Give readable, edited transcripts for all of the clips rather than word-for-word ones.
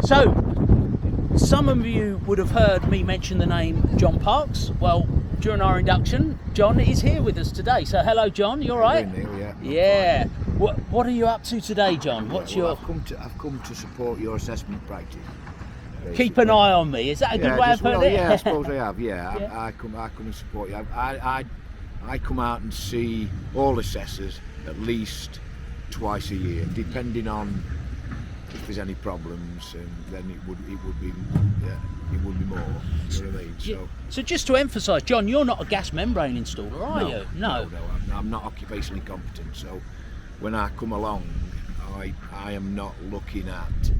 So, some of you would have heard me mention the name John Parks. Well, during our induction, John is here with us today. So, hello, John. You all right? Yeah. What are you up to today, John? What's your? I've come to support your assessment practice. Basically. Keep an eye on me. Is that a good way of putting it? Yeah, I suppose I have. Yeah, I come and support you. I come out and see all assessors at least twice a year, depending on if there's any problems, and then it would be more. You know what I mean? So just to emphasise, John, you're not a gas membrane installer, are you? No, I'm not occupationally competent. So when I come along, I am not looking at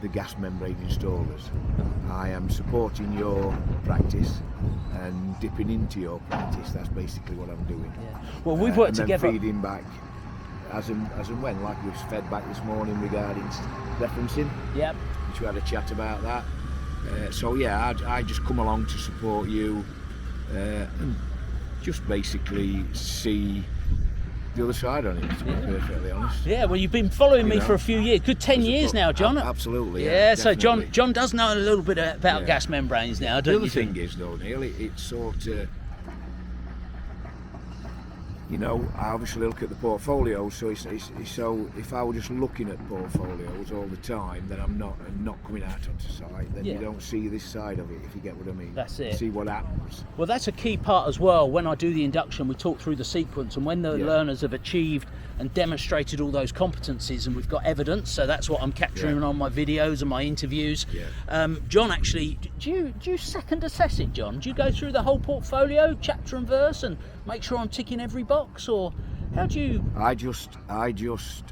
the gas membrane installers. I am supporting your practice and dipping into your practice. That's basically what I'm doing. Yeah. Well, we've worked and together. Then feeding back as and when, like we've fed back this morning regarding referencing. Yep. Which we had a chat about that. So yeah, I just come along to support you and just basically see the other side on it, to be perfectly honest. Yeah, well, you've been following me for a few years, good 10 years now, John. Absolutely. Yeah, so John does know a little bit about gas membranes now, don't you? The other thing is, though, Neil, it's sort of, you know, I obviously look at the portfolio, so if I were just looking at portfolios all the time, then I'm not coming out onto site, then you don't see this side of it, if you get what I mean. That's it. See what happens. Well, that's a key part as well. When I do the induction, we talk through the sequence, and when the learners have achieved and demonstrated all those competencies, and we've got evidence, so that's what I'm capturing on my videos and my interviews. John, actually, do you second assess it, John? Do you go through the whole portfolio, chapter and verse, and make sure I'm ticking every box, or how do you? I just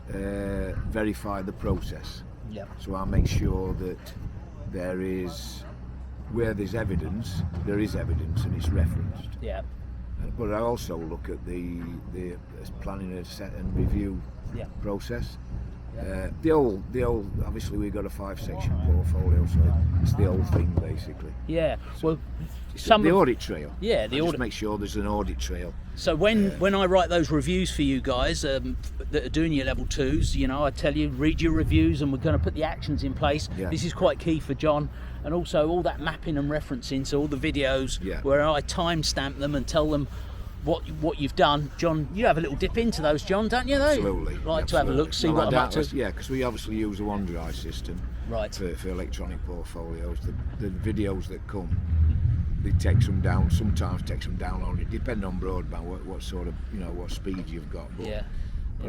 verify the process. Yeah. So I make sure that there is, where there's evidence, there is evidence and it's referenced. Yeah. But I also look at the planning and set and review process. The old obviously we've got a 5-section portfolio, so it's the old thing basically. Yeah. So well, the audit trail. Yeah, the audit. Just make sure there's an audit trail. So when I write those reviews for you guys that are doing your level 2s, you know, I tell you, read your reviews, and we're going to put the actions in place. This is quite key for John, and also all that mapping and referencing, so all the videos where I timestamp them and tell them what you've done. John, you have a little dip into those, John, don't you? Absolutely. To have a look, see what I'm up to. Yeah, because we obviously use a OneDrive system for electronic portfolios. The videos that come, they take some down, sometimes take some down on it, depending on broadband, what sort of, you know, what speed you've got. But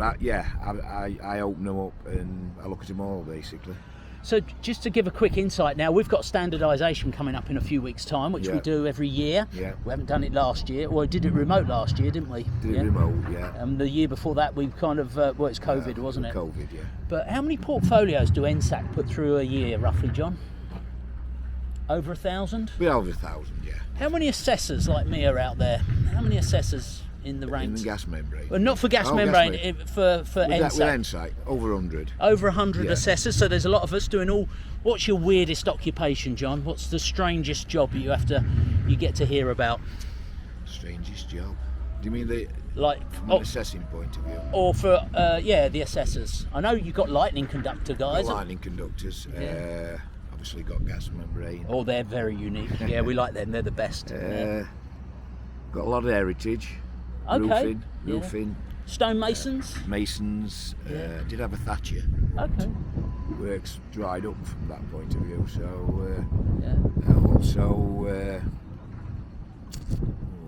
I open them up and I look at them all basically. So just to give a quick insight now, we've got standardisation coming up in a few weeks' time, which we do every year. We haven't done it last year. Well, we did it remote last year, didn't we? Did it remote, And the year before that, we kind of, well, it's COVID, wasn't it? COVID, But how many portfolios do NSAC put through a year, roughly, John? Over 1,000? We're over 1,000, How many assessors like me are out there? How many assessors in the ranks? In the gas membrane. Well, not for gas membrane, for NSAC. With NSAC, over 100. Over 100 assessors, so there's a lot of us doing all. What's your weirdest occupation, John? What's the strangest job you get to hear about? Strangest job? Do you mean from an assessing point of view? Or for, the assessors. I know you've got lightning conductor guys. Lightning conductors. Obviously got gas membrane. Oh, they're very unique. Yeah, we like them. They're the best. Got a lot of heritage. Okay. Roofing. Stone masons? Masons. Did have a thatcher. Okay. Works dried up from that point of view. So also,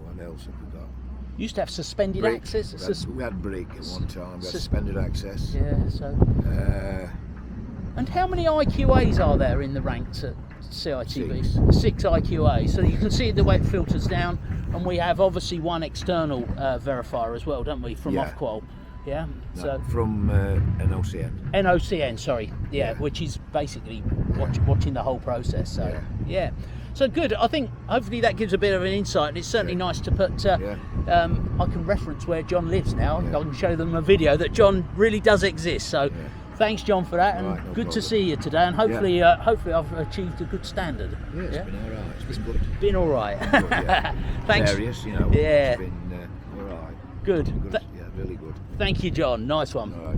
what else have we got? Used to have suspended access. We had brick at one time. We had suspended access. Yeah. So. And how many IQAs are there in the ranks at CITV? 6 IQAs. So you can see the way it filters down, and we have obviously one external verifier as well, don't we, from Ofqual? Yeah. No, so from NOCN. NOCN, sorry. Yeah, which is basically watching the whole process. So So good. I think hopefully that gives a bit of an insight, and it's certainly nice to put. I can reference where John lives now. I can show them a video that John really does exist. So. Thanks, John, for that, and good to see you today. And hopefully, hopefully, I've achieved a good standard. Yeah, it's been all right. It's been good. Been all right. Thanks. Various, you know. Yeah. It's been all right. Good. Really good. Thank you, John. Nice one. All right.